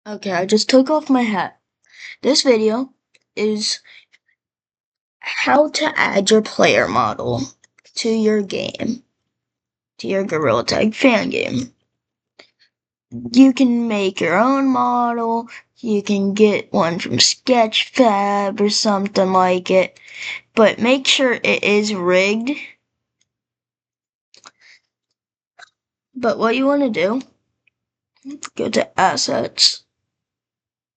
Okay, I just took off my hat. This video is how to add your player model to your game, to your Gorilla Tag fan game. You can make your own model, you can get one from Sketchfab or something like it, but make sure it is rigged. But what you want to do, go to Assets,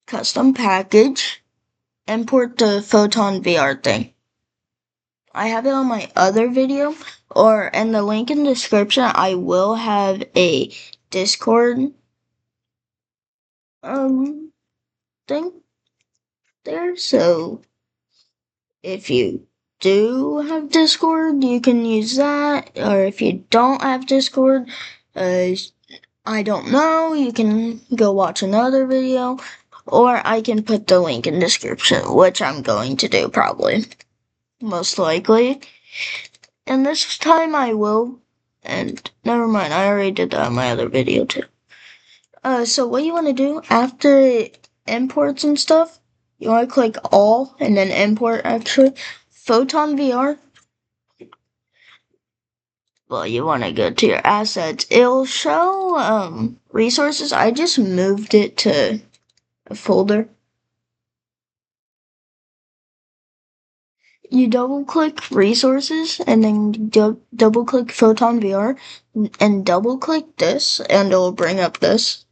Custom Package, import the Photon VR thing. I have it on my other video, or in the link in the description, I will have a Discord thing there. So if you do have Discord, you can use that. Or if you don't have Discord, I don't know, you can go watch another video. Or I can put the link in the description, which I'm going to do probably. Most likely. And this time I will. And never mind, I already did that in my other video too. So what you want to do after imports and stuff, you want to click all and then import actually. Photon VR. Well, you want to go to your assets. It'll show resources. I just moved it to a folder. You double click resources and then double click Photon VR and double click this and it'll bring up this.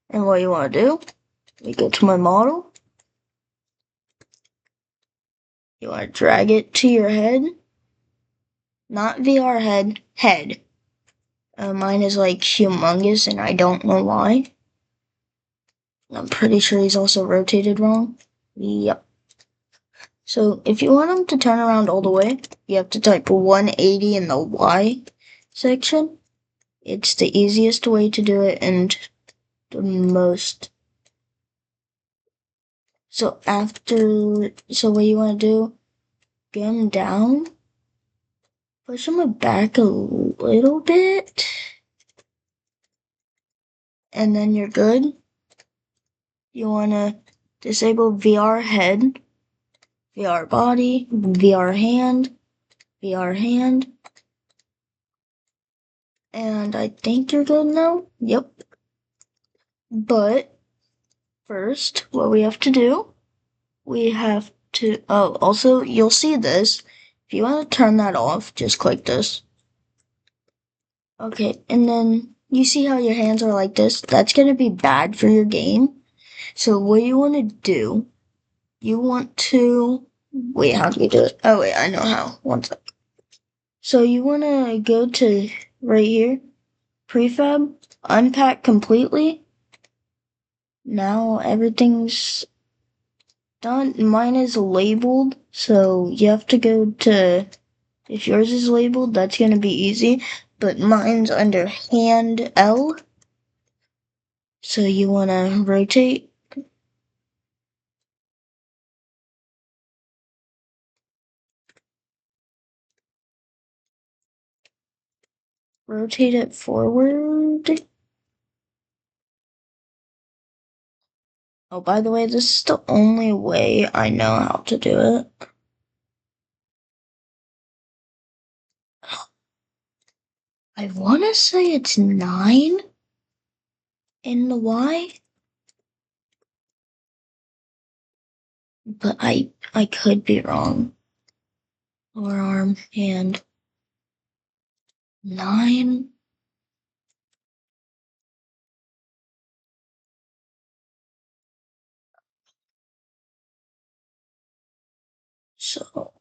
And what you want to do, you go to my model. You want to drag it to your head. Not VR head, head. Mine is like humongous and I don't know why. I'm pretty sure he's also rotated wrong. Yep. So if you want him to turn around all the way, you have to type 180 in the Y section. It's the easiest way to do it and the most. So what you want to do, get him down, push him back a little bit, and then you're good. You want to disable VR head, VR body, VR hand, and I think you're good now. Yep. But first, what we have to do, we have to, also, you'll see this. If you want to turn that off, just click this. Okay, and then you see how your hands are like this? That's going to be bad for your game. So what you want to do, you want to, wait, how do you do it? Oh wait, I know how. One sec. So you want to go to right here, prefab, unpack completely. Now everything's done. Mine is labeled, so you have to go to, if yours is labeled, that's going to be easy, but mine's under hand L. So you want to rotate. Rotate it forward. Oh, by the way, this is the only way I know how to do it. I want to say it's 9 in the Y, but I could be wrong. Lower arm, hand. 9. So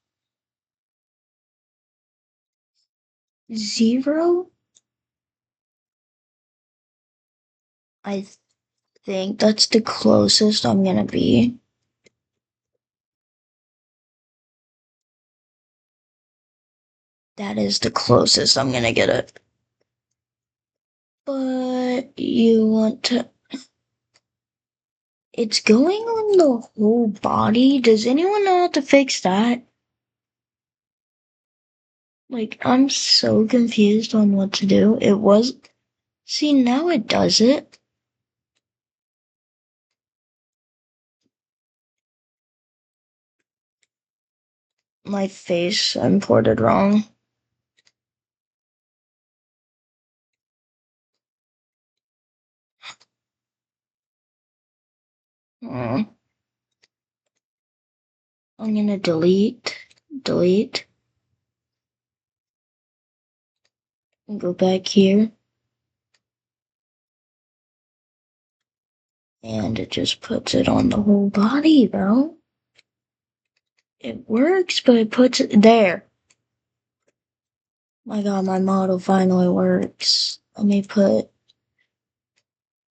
0. I think that's the closest I'm gonna be. That is the closest I'm gonna get it. But you want to. It's going on the whole body. Does anyone know how to fix that? Like, I'm so confused on what to do. It was. See, now it does it. my face imported wrong. I'm gonna delete, and go back here. And it just puts it on the whole body, bro. It works, but it puts it there. My god, my model finally works. Let me put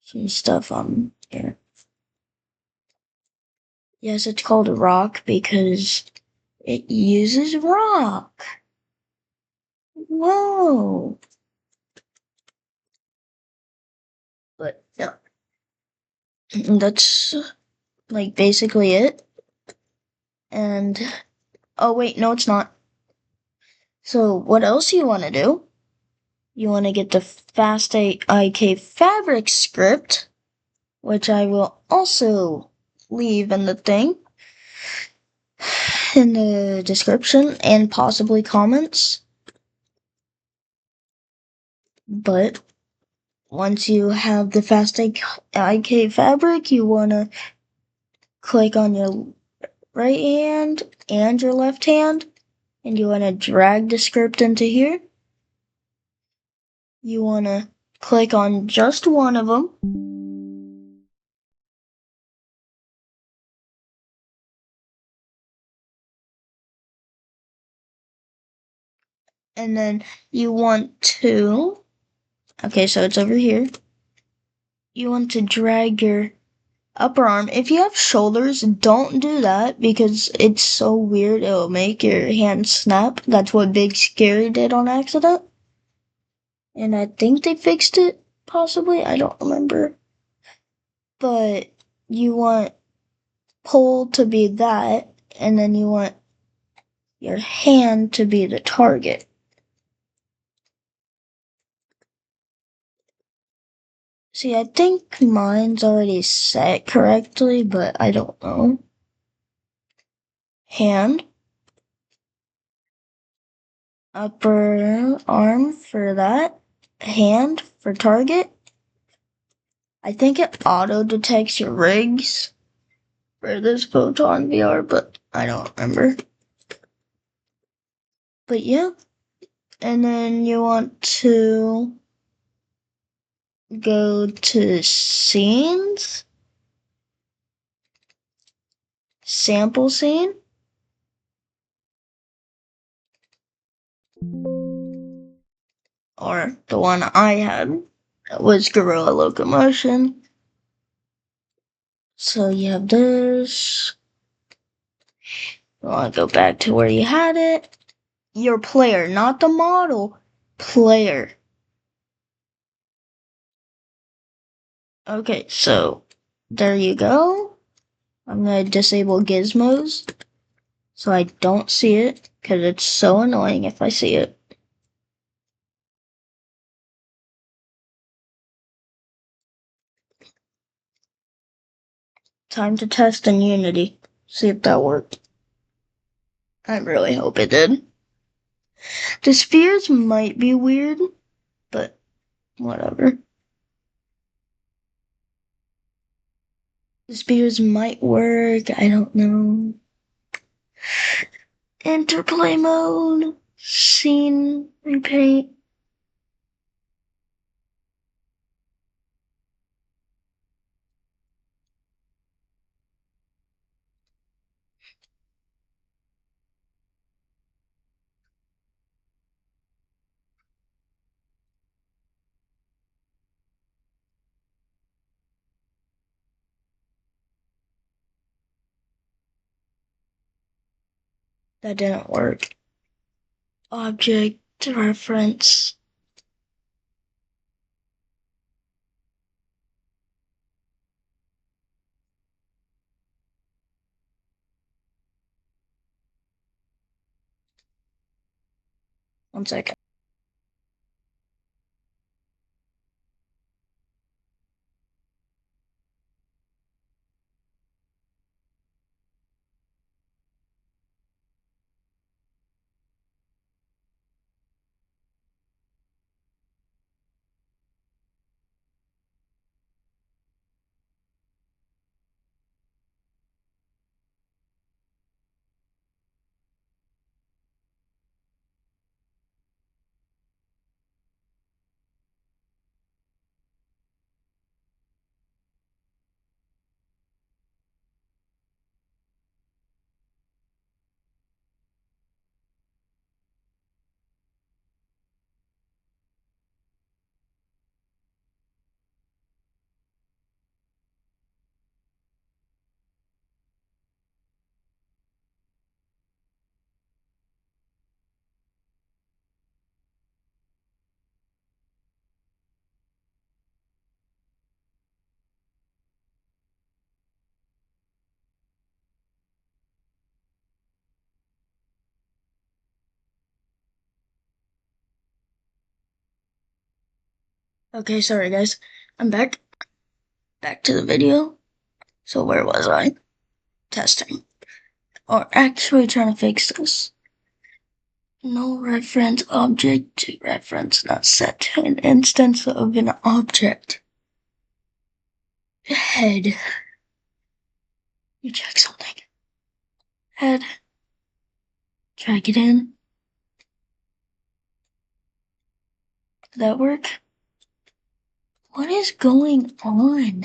some stuff on here. Yes, it's called a rock because it uses rock. Whoa. But yeah, that's like basically it. And oh wait, no, it's not. So what else you want to do? You want to get the FastIK fabric script, which I will also leave in the thing, in the description and possibly comments. But once you have the FastIK fabric, you want to click on your right hand and your left hand, and you want to drag the script into here. You want to click on just one of them. And then you want to, okay, so it's over here. You want to drag your upper arm. If you have shoulders, don't do that because it's so weird. It'll make your hand snap. That's what Big Scary did on accident. And I think they fixed it, possibly. I don't remember. But you want pull to be that, and then you want your hand to be the target. See, I think mine's already set correctly, but I don't know. Hand. Upper arm for that. Hand for target. I think it auto detects your rigs for this Photon VR, but I don't remember. But yeah. And then you want to go to scenes, sample scene, or the one I had was Gorilla Locomotion. So you have this. You want to go back to where you had it. Your player, not the model. Player. Okay, so there you go. I'm going to disable gizmos so I don't see it because it's so annoying if I see it. Time to test in Unity. See if that worked. I really hope it did. The spheres might be weird, but whatever. The spheres might work, I don't know. Interplay mode, scene, repaint. That didn't work. Object reference. One second. Okay, sorry guys. I'm back. Back to the video. So where was I? Testing. Or actually trying to fix this. No reference object to reference not set to an instance of an object. Head. You check something. Head. Drag it in. Did that work? What is going on?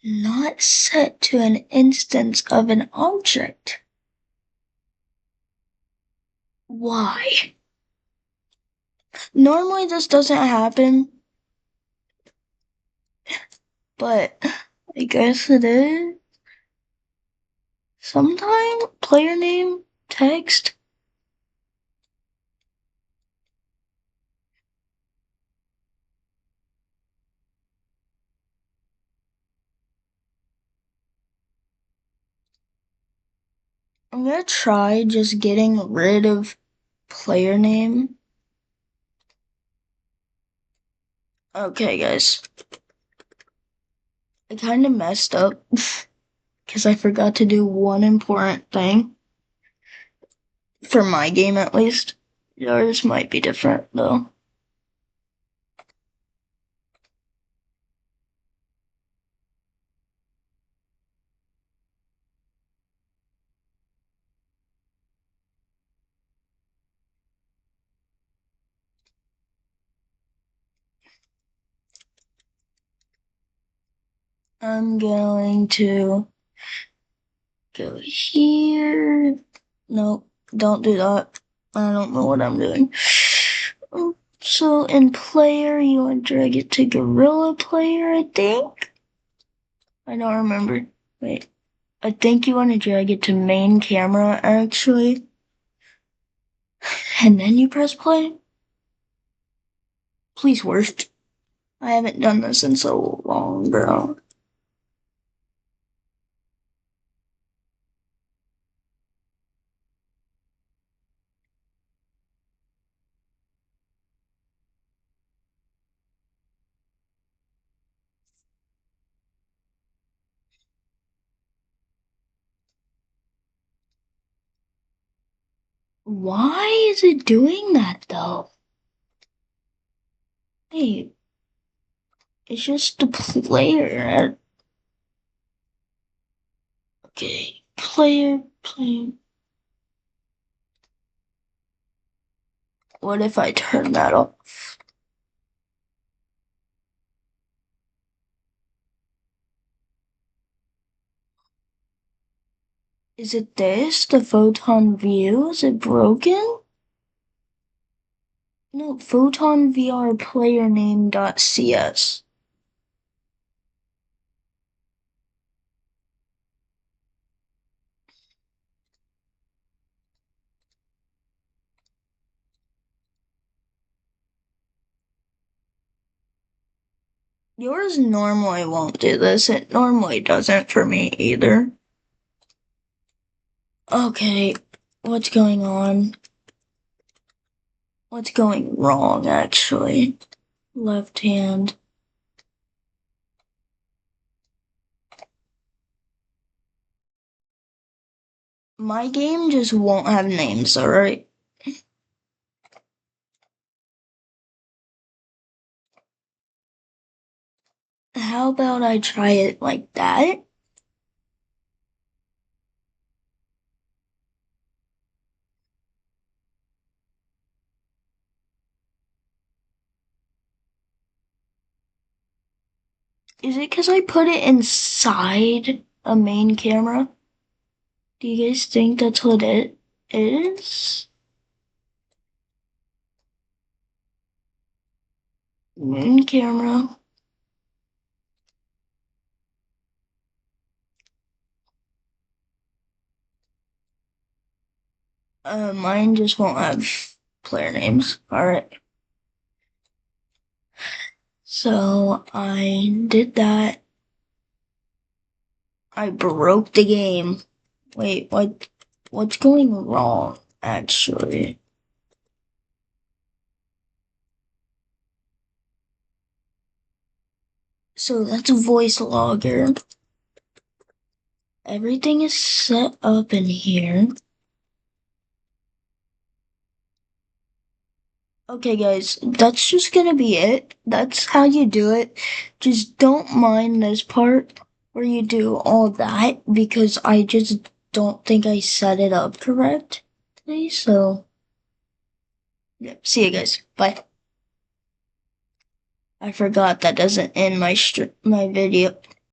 Not set to an instance of an object. Why? Normally this doesn't happen, but I guess it is. Sometime player name, text. I'm gonna try just getting rid of player name. Okay, guys. I kind of messed up because I forgot to do one important thing. For my game, at least. Yours might be different, though. I'm going to go here. Nope, don't do that. I don't know what I'm doing. So in player, you want to drag it to Gorilla Player, I think? I don't remember. Wait. I think you want to drag it to main camera, actually. And then you press play. Please work. I haven't done this in so long, bro. Why is it doing that, though? Hey, it's just the player. Okay, player. What if I turn that off? Is it this? The photon view? Is it broken? No, photon VR player name.cs. Yours normally won't do this. It normally doesn't for me either. Okay, what's going on? What's going wrong, actually? Left hand. My game just won't have names, alright? How about I try it like that? Is it because I put it inside a main camera? Do you guys think that's what it is? Main camera. Mine just won't have player names. Alright. So I did that. I broke the game. Wait, what's going wrong? actually. So that's a voice logger. Everything is set up in here. Okay, guys, that's just gonna be it. That's how you do it. Just don't mind this part where you do all that because I just don't think I set it up correctly. So, yeah, see you guys. Bye. I forgot that doesn't end my video.